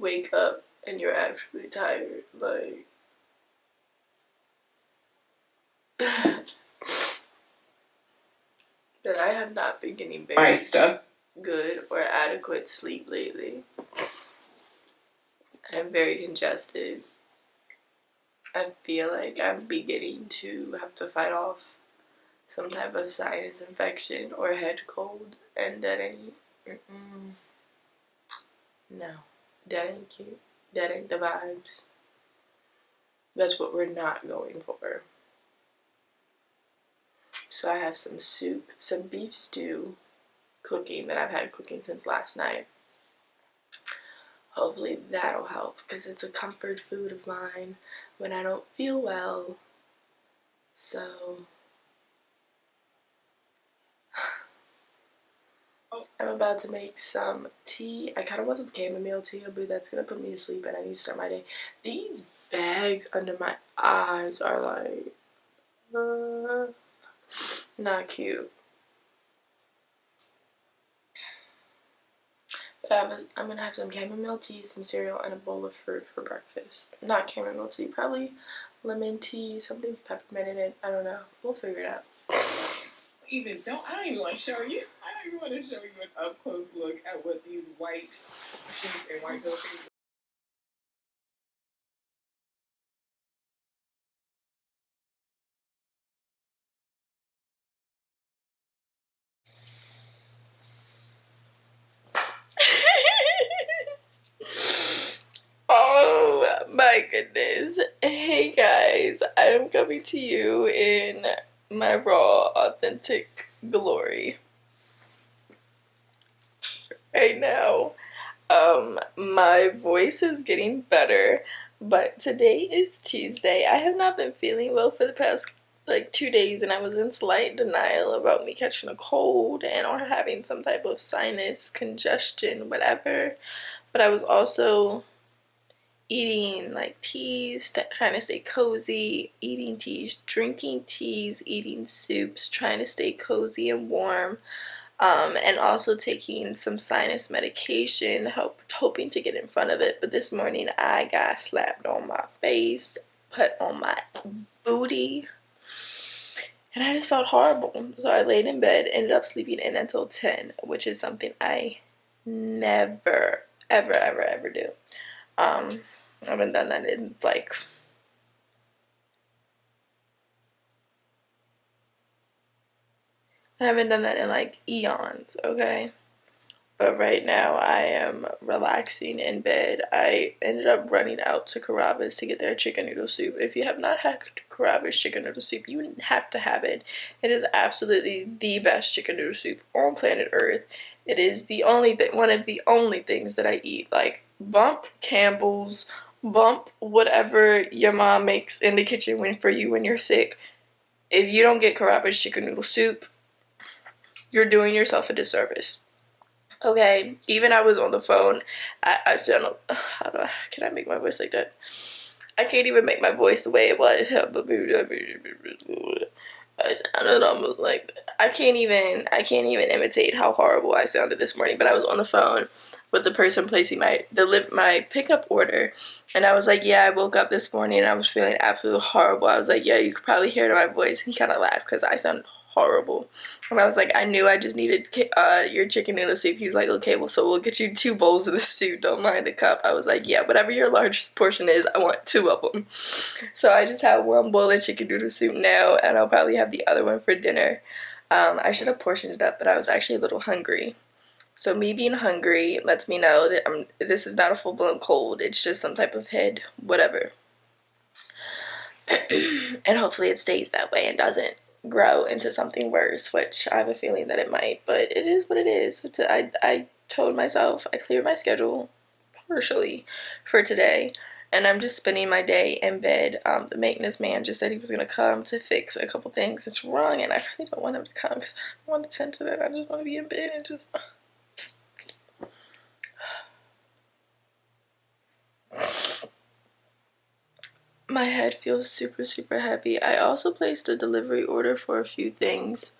wake up and you're actually tired, like that I have not been getting very good or adequate sleep lately. I'm very congested. I feel like I'm beginning to have to fight off some type of sinus infection or head cold, and that ain't, no, that ain't cute. That ain't the vibes. That's what we're not going for. So I have some soup, some beef stew cooking that I've had cooking since last night. Hopefully that'll help, because it's a comfort food of mine when I don't feel well. So I'm about to make some tea. I kind of want some chamomile tea, but that's going to put me to sleep and I need to start my day. These bags under my eyes are like, not cute. But I'm going to have some chamomile tea, some cereal, and a bowl of fruit for breakfast. Not chamomile tea, probably lemon tea, something peppermint in it. I don't know. We'll figure it out. I don't even want to show you. I don't even want to show you an up close look at what these white sheets and white pillows. Oh my goodness. Hey guys, I am coming to you in my raw, authentic glory right now. My voice is getting better, but today is Tuesday. I have not been feeling well for the past like 2 days, and I was in slight denial about me catching a cold and or having some type of sinus congestion, whatever. But I was also eating like teas, trying to stay cozy, eating teas, drinking teas, eating soups, trying to stay cozy and warm. And also taking some sinus medication, hoping to get in front of it. But this morning I got slapped on my face, put on my booty, and I just felt horrible. So I laid in bed, ended up sleeping in until 10, which is something I never, ever, ever, ever do. I haven't done that in like... I haven't done that in like eons, okay? But right now I am relaxing in bed. I ended up running out to Carrabba's to get their chicken noodle soup. If you have not had Carrabba's chicken noodle soup, you have to have it. It is absolutely the best chicken noodle soup on planet Earth. It is the only one of the only things that I eat. Like, bump Campbell's, bump whatever your mom makes in the kitchen for you when you're sick. If you don't get Carrabba's chicken noodle soup, you're doing yourself a disservice. Okay, even I was on the phone. I sound, can I make my voice like that? I can't even make my voice the way it was. I sounded almost like, I can't even imitate how horrible I sounded this morning. But I was on the phone with the person placing my pickup order, and I was like, yeah, I woke up this morning and I was feeling absolutely horrible. I was like, yeah, you could probably hear it in my voice. And he kind of laughed because I sound horrible. And I was like, I knew I just needed your chicken noodle soup. He was like, okay, well, so we'll get you 2 bowls of the soup. Don't mind the cup. I was like, yeah, whatever your largest portion is, I want 2 of them. So I just have 1 bowl of chicken noodle soup now, and I'll probably have the other one for dinner. I should have portioned it up, but I was actually a little hungry. So me being hungry lets me know that this is not a full-blown cold. It's just some type of head, whatever. And hopefully it stays that way and doesn't grow into something worse, which I have a feeling that it might, but it is what it is. I told myself I cleared my schedule partially for today, and I'm just spending my day in bed. The maintenance man just said he was going to come to fix a couple things that's wrong, and I really don't want him to come because I don't want to tend to that. I just want to be in bed and just... My head feels super, super heavy. I also placed a delivery order for a few things.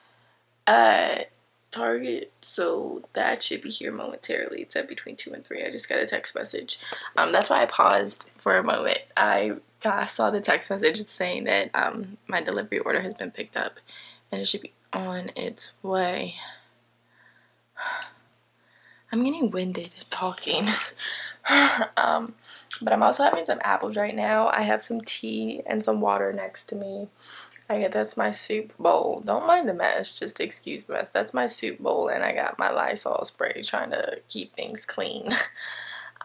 Target, so that should be here momentarily. It's at between 2 and 3. I just got a text message. That's why I paused for a moment. I saw the text message saying that my delivery order has been picked up and it should be on its way. I'm getting winded talking. But I'm also having some apples right now. I have some tea and some water next to me. That's my soup bowl. Don't mind the mess, just excuse the mess. That's my soup bowl, and I got my Lysol spray trying to keep things clean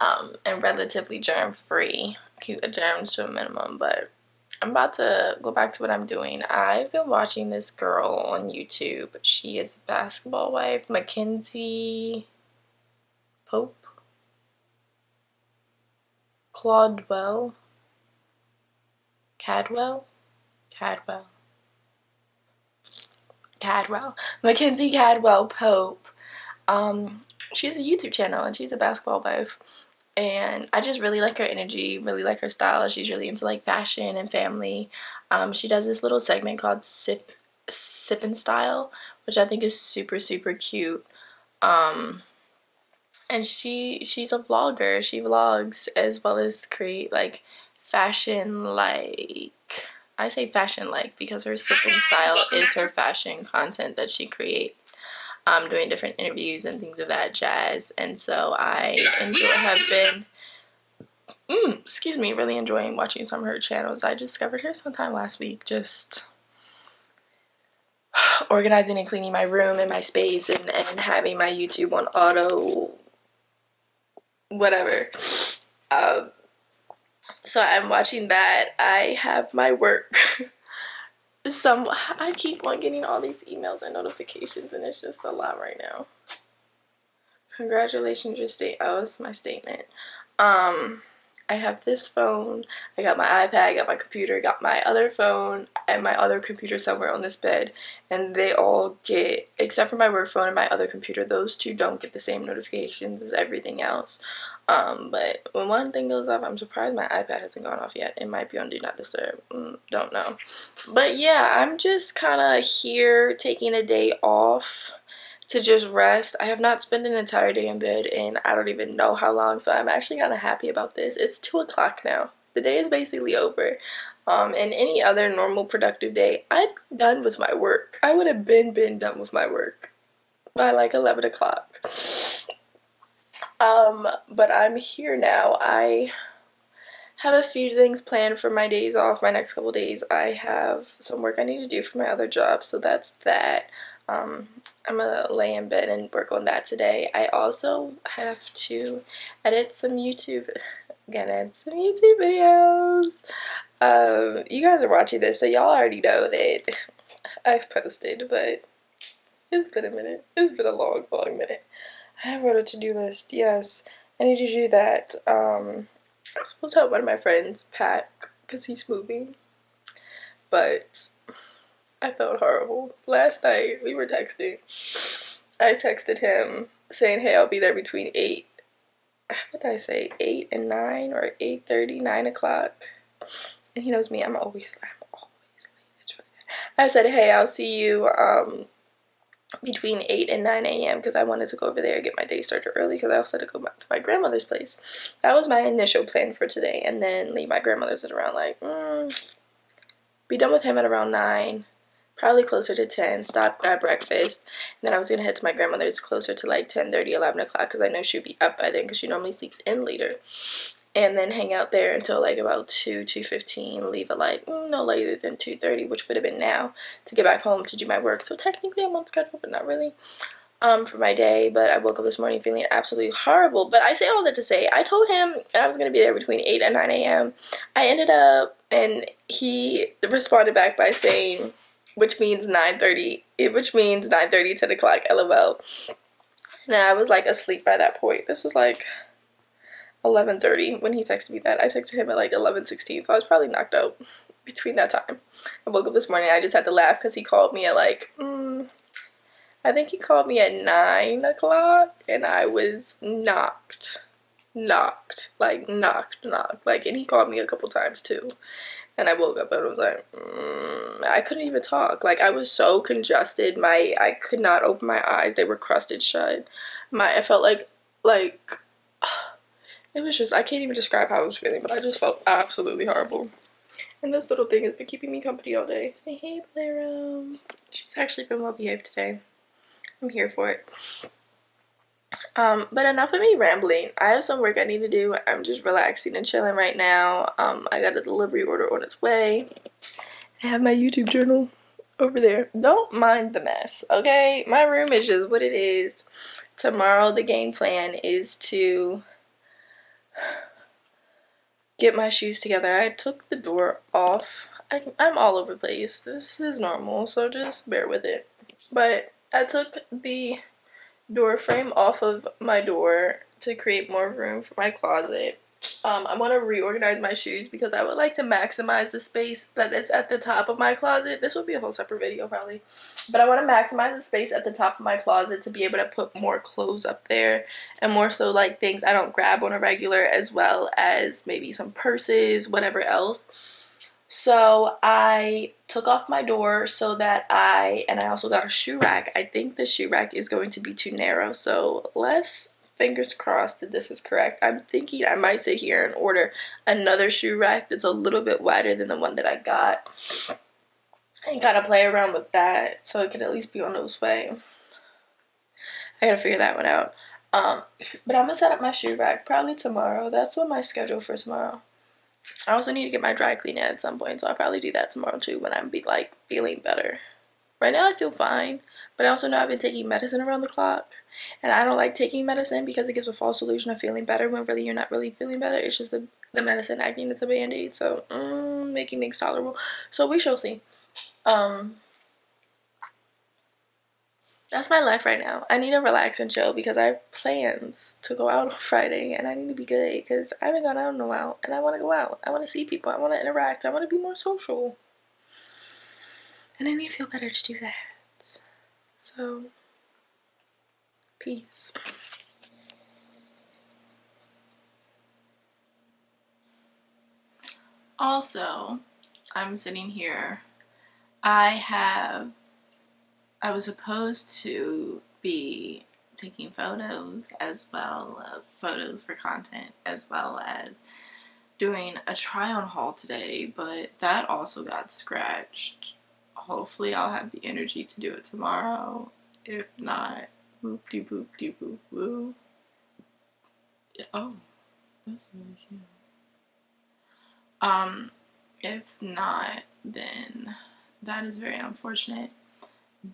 and relatively germ-free. Keep the germs to a minimum, but I'm about to go back to what I'm doing. I've been watching this girl on YouTube. She is a basketball wife, Mackenzie Pope? Claudwell? Cadwell? Mackenzie Cadwell Pope. She has a YouTube channel and she's a basketball wife. And I just really like her energy, really like her style. She's really into like fashion and family. She does this little segment called Sip and Style, which I think is super, super cute. And she's a vlogger. She vlogs as well as create like fashion like. I say fashion like because her Sip and Style is her fashion content that she creates. Doing different interviews and things of that jazz, and so I have been really enjoying watching some of her channels. I discovered her sometime last week, just organizing and cleaning my room and my space and having my YouTube on auto whatever. So I'm watching that. I have my work. I keep on getting all these emails and notifications, and it's just a lot right now. Congratulations, it's my statement. I have this phone, I got my iPad, I got my computer, got my other phone, and my other computer somewhere on this bed, and they all get, except for my work phone and my other computer, those two don't get the same notifications as everything else. But when one thing goes off, I'm surprised my iPad hasn't gone off yet. It might be on Do Not Disturb. Don't know. But yeah, I'm just kind of here taking a day off to just rest. I have not spent an entire day in bed and I don't even know how long, so I'm actually kind of happy about this. It's 2 o'clock now. The day is basically over. And any other normal productive day, I'd be done with my work. I would have been done with my work by like 11 o'clock. But I'm here now. I have a few things planned for my days off, my next couple days. I have some work I need to do for my other job, so that's that. I'm gonna lay in bed and work on that today. I also have to edit some YouTube videos. You guys are watching this, so y'all already know that I've posted, but it's been a minute. It's been a long, long minute. I wrote a to-do list. Yes, I need to do that. I'm supposed to help one of my friends pack because he's moving, but I felt horrible. Last night, we were texting. I texted him saying, hey, I'll be there between 8. What did I say? 8 and 9 or 8:30, 9 o'clock. And he knows me. I'm always late. It's really bad. I said, hey, I'll see you between 8 and 9 a.m. because I wanted to go over there and get my day started early because I also had to go back to my grandmother's place. That was my initial plan for today. And then leave my grandmother's at around like, be done with him at around 9. Probably closer to 10, stop, grab breakfast, and then I was going to head to my grandmother's closer to like 10:30, 11 o'clock because I know she'll be up by then because she normally sleeps in later, and then hang out there until like about 2:15, leave at like no later than 2:30, which would have been now, to get back home to do my work. So technically I'm on schedule, but not really for my day. But I woke up this morning feeling absolutely horrible. But I say all that to say, I told him I was going to be there between 8 and 9 a.m. I ended up, and he responded back by saying, which means 9:30, 10 o'clock, LOL. And I was like asleep by that point. This was like 11:30 when he texted me that. I texted him at like 11:16, so I was probably knocked out between that time. I woke up this morning, I just had to laugh because he called me at like, I think he called me at 9 o'clock, and I was knocked knocked. Like, knocked. Like, and he called me a couple times too. And I woke up and was like, I couldn't even talk. Like, I was so congested. I could not open my eyes. They were crusted shut. I felt like, it was just, I can't even describe how I was feeling, but I just felt absolutely horrible. And this little thing has been keeping me company all day. Say, hey, Blairo. She's actually been well behaved today. I'm here for it. But enough of me rambling. I have some work I need to do. I'm just relaxing and chilling right now. I got a delivery order on its way. I have my YouTube journal over there. Don't mind the mess, okay? My room is just what it is. Tomorrow the game plan is to get my shoes together. I took the door off. I'm all over the place. This is normal, so just bear with it. But I took the door frame off of my door to create more room for my closet. I want to reorganize my shoes because I would like to maximize the space that is at the top of my closet. This will be a whole separate video probably. But I want to maximize the space at the top of my closet to be able to put more clothes up there, and more so like things I don't grab on a regular, as well as maybe some purses, whatever else. So I took off my door so that I also got a shoe rack. I think the shoe rack is going to be too narrow, so fingers crossed that this is correct. I'm thinking I might sit here and order another shoe rack that's a little bit wider than the one that I got. I gotta play around with that so it can at least be on those way. I gotta figure that one out. But I'm gonna set up my shoe rack probably tomorrow. That's on my schedule for tomorrow. I also need to get my dry cleaner at some point, so I'll probably do that tomorrow too when I'm feeling better. Right now I feel fine, but I also know I've been taking medicine around the clock, and I don't like taking medicine because it gives a false illusion of feeling better when really you're not really feeling better. It's just the medicine acting as a band-aid, so making things tolerable. So we shall see. That's my life right now. I need to relax and chill because I have plans to go out on Friday, and I need to be good because I haven't gone out in a while, and I want to go out. I want to see people. I want to interact. I want to be more social. And I need to feel better to do that. So, peace. Also, I'm sitting here. I was supposed to be taking photos as well, photos for content, as well as doing a try-on haul today, but that also got scratched. Hopefully I'll have the energy to do it tomorrow. If not, whoop-de-boop-de-boop-woo. Oh, that's really cute. If not, then that is very unfortunate.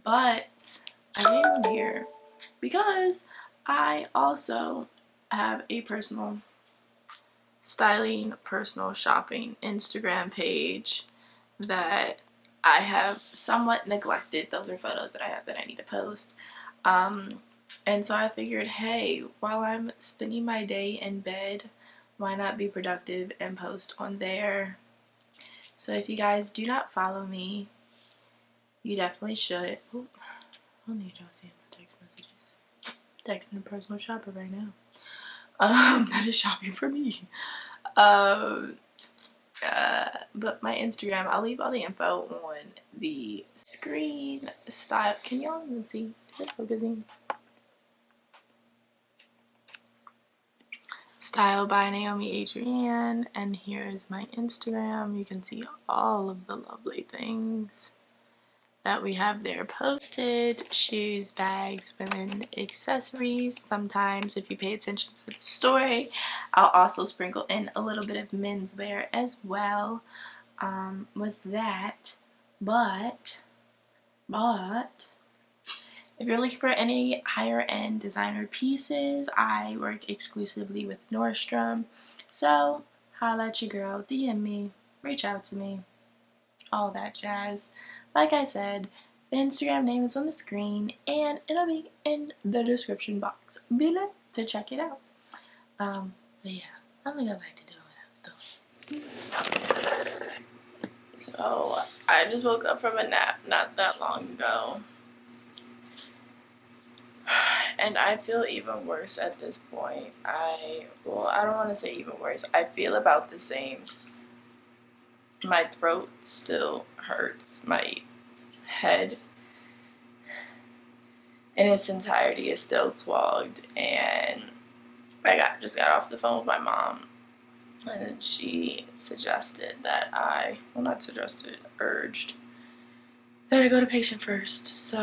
But I am here because I also have a personal styling, personal shopping Instagram page that I have somewhat neglected. Those are photos that I have that I need to post. And so I figured, hey, while I'm spending my day in bed, why not be productive and post on there? So if you guys do not follow me, you definitely should. Ooh, I need y'all seeing my text messages. Texting a personal shopper right now. That is shopping for me. But my Instagram, I'll leave all the info on the screen. Style. Can y'all even see? Is it focusing? Style by Naomi Adrianne, and here is my Instagram. You can see all of the lovely things that we have there posted: shoes, bags, women, accessories. Sometimes, if you pay attention to the story, I'll also sprinkle in a little bit of menswear as well with that. But if you're looking for any higher end designer pieces, I work exclusively with Nordstrom. So holla at your girl, DM me, reach out to me, all that jazz. Like I said, the Instagram name is on the screen and it'll be in the description box below to check it out. But yeah, I'm gonna go back to doing what I was doing. So I just woke up from a nap not that long ago. And I feel even worse at this point. I don't want to say even worse. I feel about the same. My throat still hurts. My head in its entirety is still clogged. And I just got off the phone with my mom. And she suggested that urged that I go to patient first.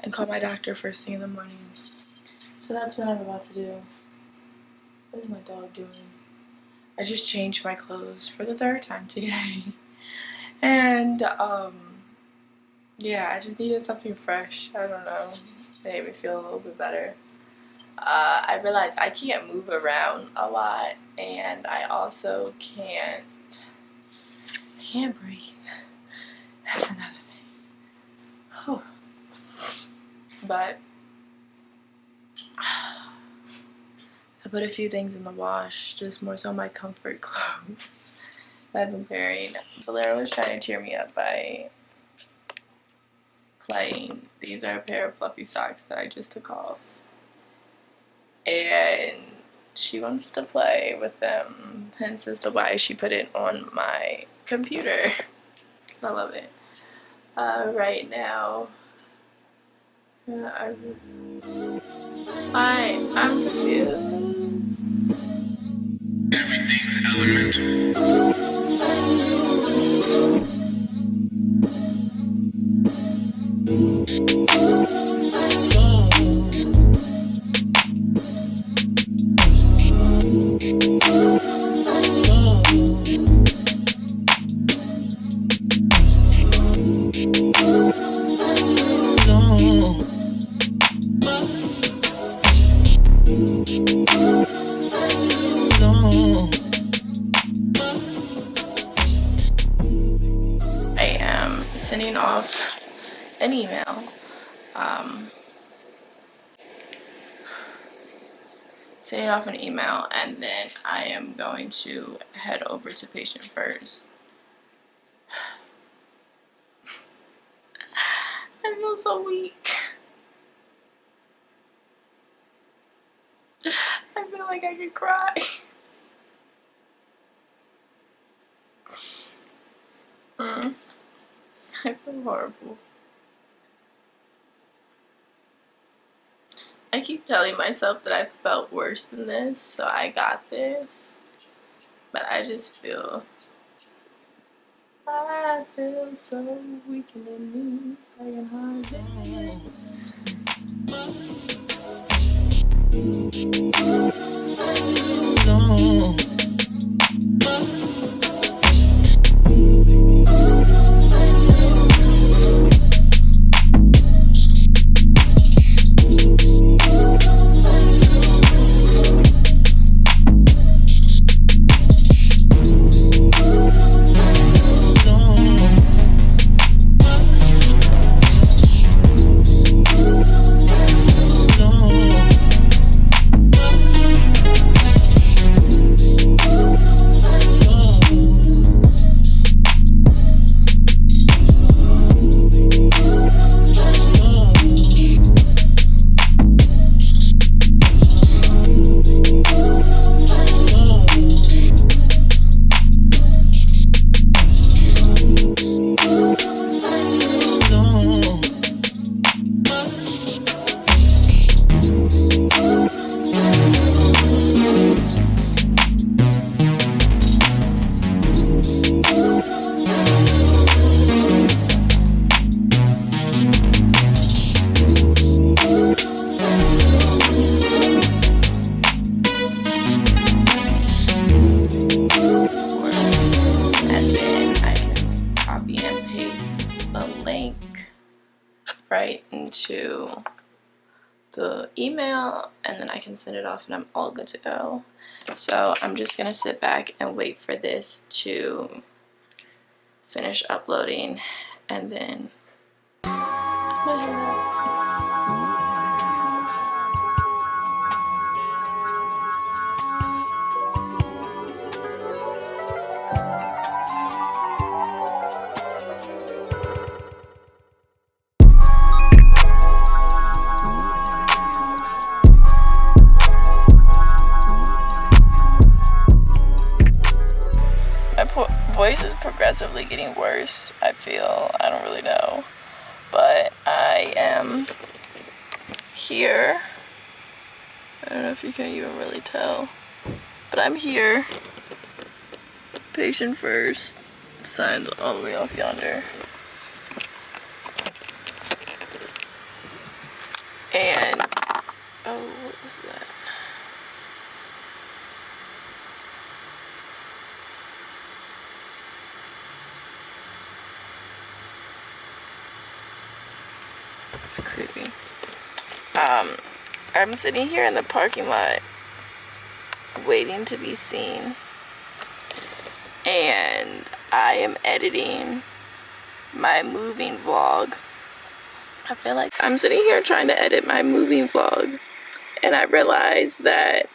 And call my doctor first thing in the morning. So that's what I'm about to do. What is my dog doing? I just changed my clothes for the 3rd time today. And, yeah, I just needed something fresh. I don't know. It made me feel a little bit better. I realized I can't move around a lot, and I also can't breathe. That's another thing. Oh. But I put a few things in the wash, just more so my comfort clothes that I've been wearing. Valera was trying to cheer me up by playing. These are a pair of fluffy socks that I just took off. And she wants to play with them, hence as to why she put it on my computer. I love it. Right now, I'm confused. Everything's elemental. I am sending off an email. And then I am going to head over to patient first. I feel so weak. I feel like I could cry. I feel horrible. I keep telling myself that I felt worse than this, so I got this. But I just feel so weak and like a hard day. No. Right into the email, and then I can send it off and I'm all good to go. So I'm just gonna sit back and wait for this to finish uploading, and then voice is progressively getting worse, I feel. I don't really know. But I am here. I don't know if you can even really tell. But I'm here. Patient first. Signed all the way off yonder. And, oh, what was that? It's creepy. I'm sitting here in the parking lot waiting to be seen. And I am editing my moving vlog. I feel like I'm sitting here trying to edit my moving vlog, and I realized that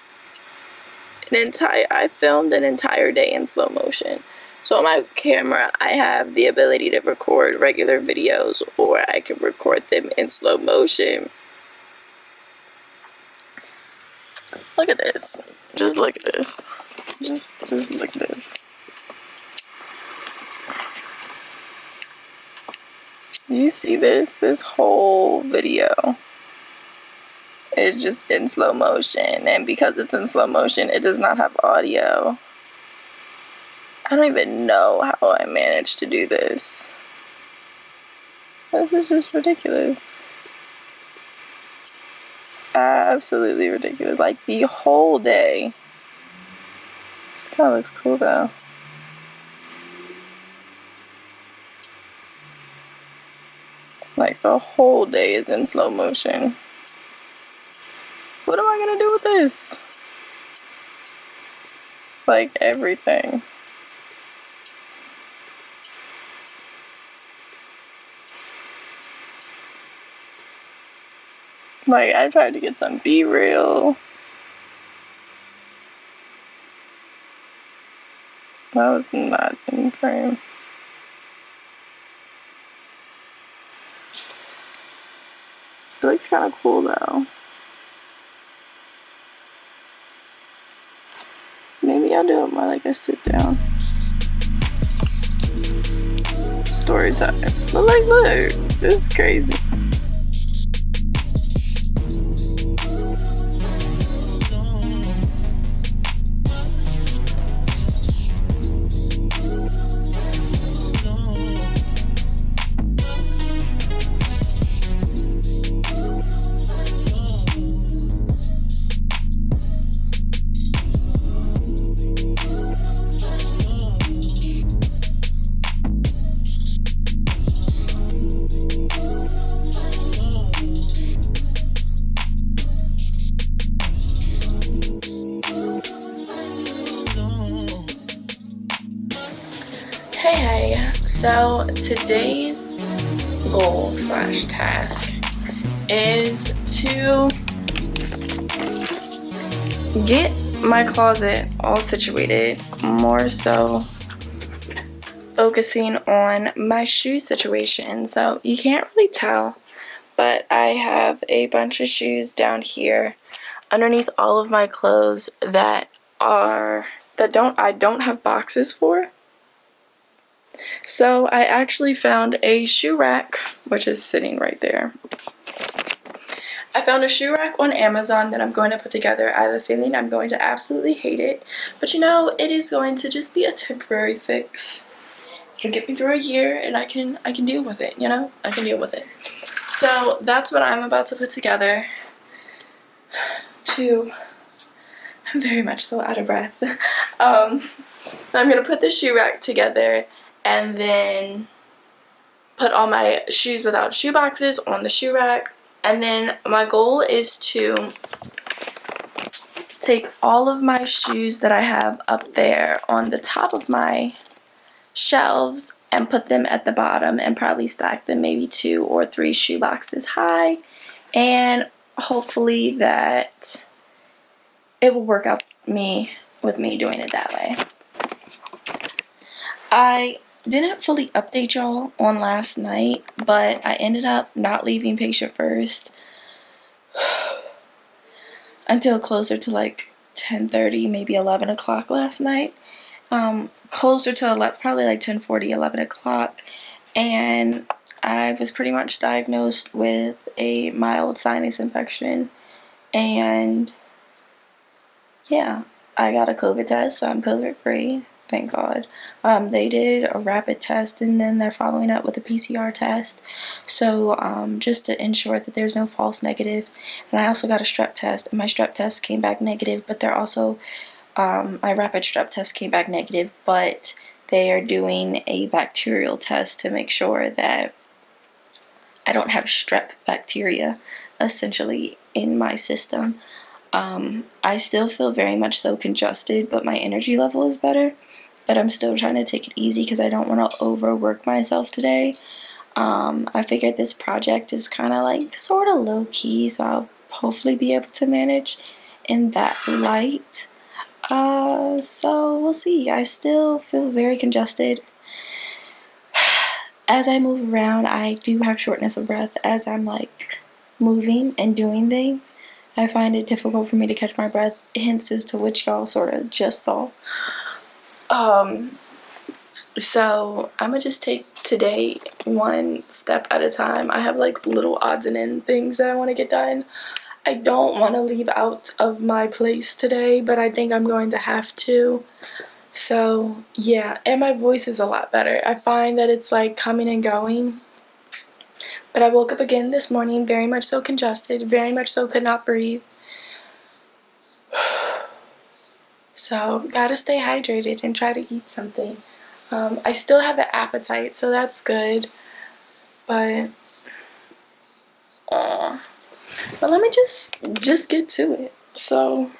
I filmed an entire day in slow motion. So on my camera, I have the ability to record regular videos, or I can record them in slow motion. Look at this. Just look at this. Just look at this. You see this? This whole video is just in slow motion, and because it's in slow motion, it does not have audio. I don't even know how I managed to do this. This is just ridiculous. Absolutely ridiculous. Like, the whole day. This kind of looks cool though. Like, the whole day is in slow motion. What am I gonna do with this? Like, everything. Like, I tried to get some B-reel. That was not in frame. It looks kind of cool though. Maybe I'll do it more like a sit down. Story time. But like, look, this is crazy. Hey, so today's goal / task is to get my closet all situated, more so focusing on my shoe situation. So you can't really tell, but I have a bunch of shoes down here underneath all of my clothes that I don't have boxes for. So I actually found a shoe rack, which is sitting right there. I found a shoe rack on Amazon that I'm going to put together. I have a feeling I'm going to absolutely hate it, but you know, it is going to just be a temporary fix. It'll get me through a year, and I can deal with it, you know? I can deal with it. So that's what I'm about to put together. I'm very much so out of breath. I'm gonna put the shoe rack together and then put all my shoes without shoe boxes on the shoe rack. And then my goal is to take all of my shoes that I have up there on the top of my shelves and put them at the bottom and probably stack them maybe 2 or 3 shoe boxes high, and hopefully that it will work out with me doing it that way. I didn't fully update y'all on last night, but I ended up not leaving patient first until closer to like 10:30, maybe 11 o'clock last night. closer to 11, probably like 10:40, 11 o'clock, and I was pretty much diagnosed with a mild sinus infection, and yeah, I got a COVID test, so I'm COVID free, thank God. They did a rapid test, and then they're following up with a PCR test, so just to ensure that there's no false negatives. And I also got a strep test, and my strep test came back negative, but they're also my rapid strep test came back negative, but they are doing a bacterial test to make sure that I don't have strep bacteria essentially in my system. I still feel very much so congested, but my energy level is better. But I'm still trying to take it easy because I don't want to overwork myself today. I figured this project is kind of like sort of low key, so I'll hopefully be able to manage in that light. So we'll see. I still feel very congested. As I move around, I do have shortness of breath as I'm like moving and doing things. I find it difficult for me to catch my breath, hence as to which y'all sort of just saw. So I'm gonna just take today one step at a time. I have like little odds and ends things that I want to get done. I don't want to leave out of my place today, but I think I'm going to have to. So yeah, and my voice is a lot better. I find that it's like coming and going. But I woke up again this morning very much so congested, very much so could not breathe. So gotta stay hydrated and try to eat something. I still have an appetite, so that's good. But let me just get to it. So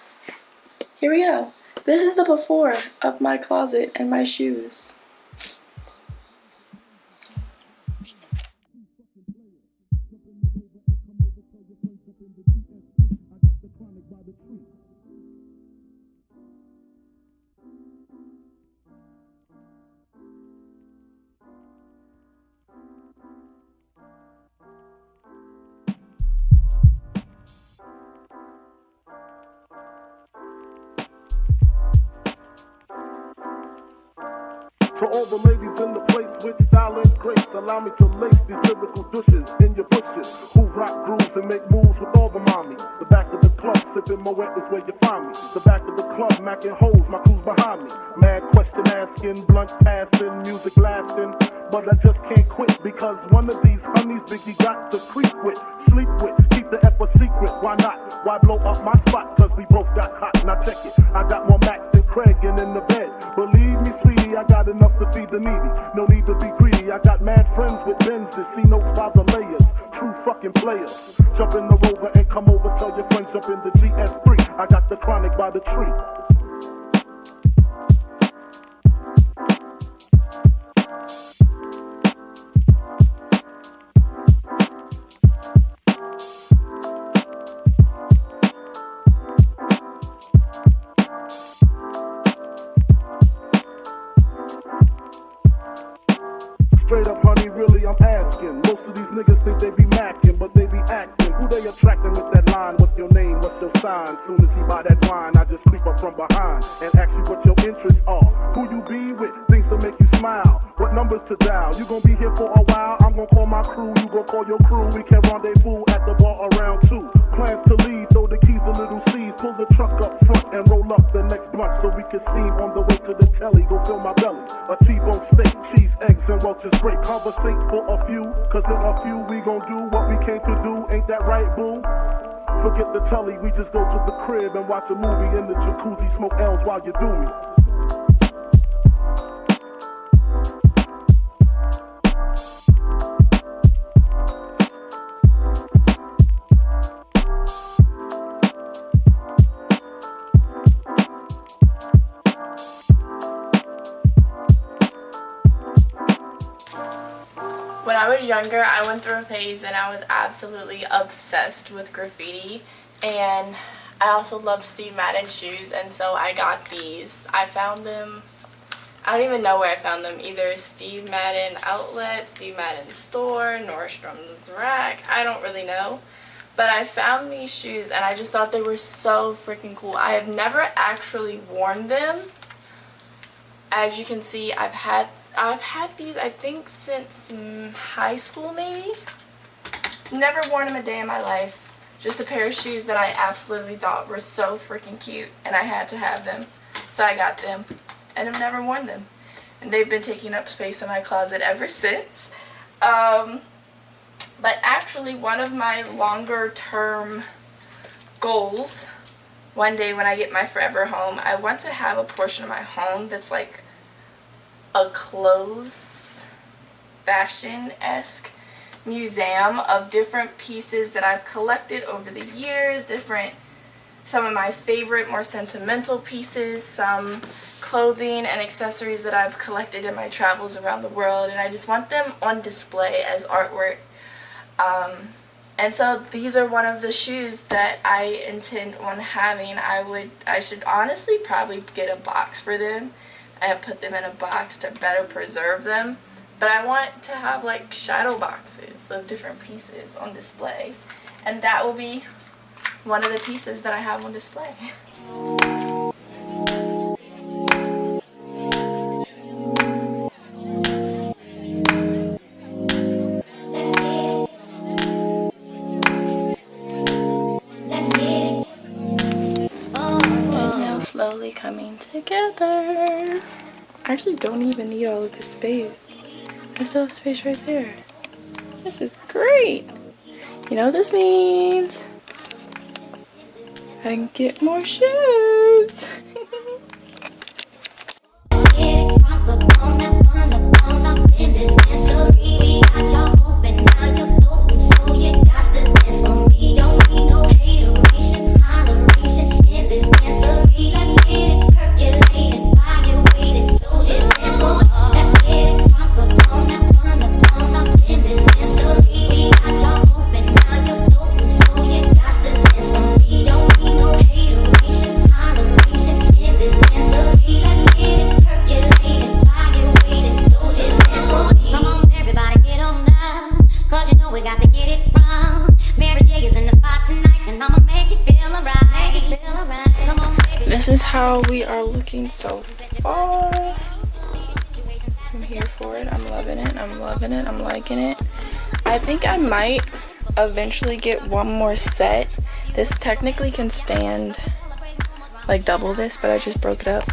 here we go. This is the before of my closet and my shoes. To all the ladies in the place with style and grace, allow me to lace these lyrical douches in your bushes, who rock grooves and make moves with all the mommies. The back of the club, sipping Moet is where you find me. The back of the club, macking hoes, my crew's behind me. Mad question asking, blunt passing, music lasting. But I just can't quit because one of these honeys Biggie got to creep with, sleep with, keep the F a secret. Why not? Why blow up my spot? Cause we both got hot. Now check it, I got more Mac than Craig and in the bed. Believe me, sweetie, I got enough to feed the needy. No need to be greedy. I got mad friends with Benzes, see notes by the layers. True fucking players. Jump in the Rover and come over. Tell your friends jump in the GS3. I got the chronic by the tree. Straight up, honey, really, I'm asking. Most of these niggas think they be macking, but they be acting. Who they attracting with that line? What's your name? What's your sign? Soon as he buy that wine, I just creep up from behind and ask you what your interests are. Who you be with? Things to make you smile. What numbers to dial? You gon' be here for a while? I'm gon' call my crew. You gon' call your crew. We can rendezvous at the bar around 2. Plans to leave, throw the keys to little C's. Pull the truck up front and roll up the next blunt so we can steam on the way to the telly. Go fill my belly. A T-bone steak, cheese, eggs, and Welch's grape. Conversate for a few, cause in a few we gon' do what we came to do. Ain't that right, boo? Forget the telly, we just go to the crib and watch a movie in the jacuzzi. Smoke L's while you do me. When I was younger, I went through a phase and I was absolutely obsessed with graffiti, and I also love Steve Madden shoes, and so I got these. I found them, I don't even know where I found them, either Steve Madden outlet, Steve Madden store, Nordstrom's rack, I don't really know. But I found these shoes and I just thought they were so freaking cool. I have never actually worn them, As you can see, I've had these I think since high school maybe. Never worn them a day in my life. Just a pair of shoes that I absolutely thought were so freaking cute, and I had to have them. So I got them, and I've never worn them. And they've been taking up space in my closet ever since. But actually, one of my longer term goals, one day when I get my forever home, I want to have a portion of my home that's like a clothes fashion-esque museum of different pieces that I've collected over the years, some of my favorite, more sentimental pieces, some clothing and accessories that I've collected in my travels around the world, and I just want them on display as artwork. And so these are one of the shoes that I intend on having. I should honestly probably get a box for them and put them in a box to better preserve them. But I want to have like shadow boxes of different pieces on display. And that will be one of the pieces that I have on display. It's now slowly coming together. I actually don't even need all of this space. I still have space right there. This is great. You know what this means? I can get more shoes. This is how we are looking so far. I'm here for it. I'm loving it. I'm loving it. I'm liking it. I think I might eventually get one more set. This technically can stand like double this, but I just broke it up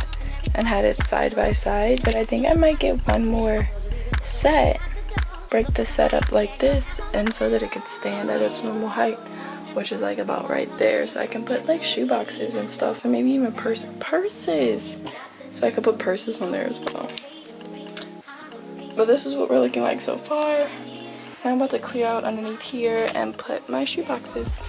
and had it side by side. But I think I might get one more set, break the set up like this, and so that it could stand at its normal height, which is like about right there, so I can put like shoe boxes and stuff, and maybe even purses, so I could put purses on there as well. But this is what we're looking like so far, and I'm about to clear out underneath here and put my shoe boxes.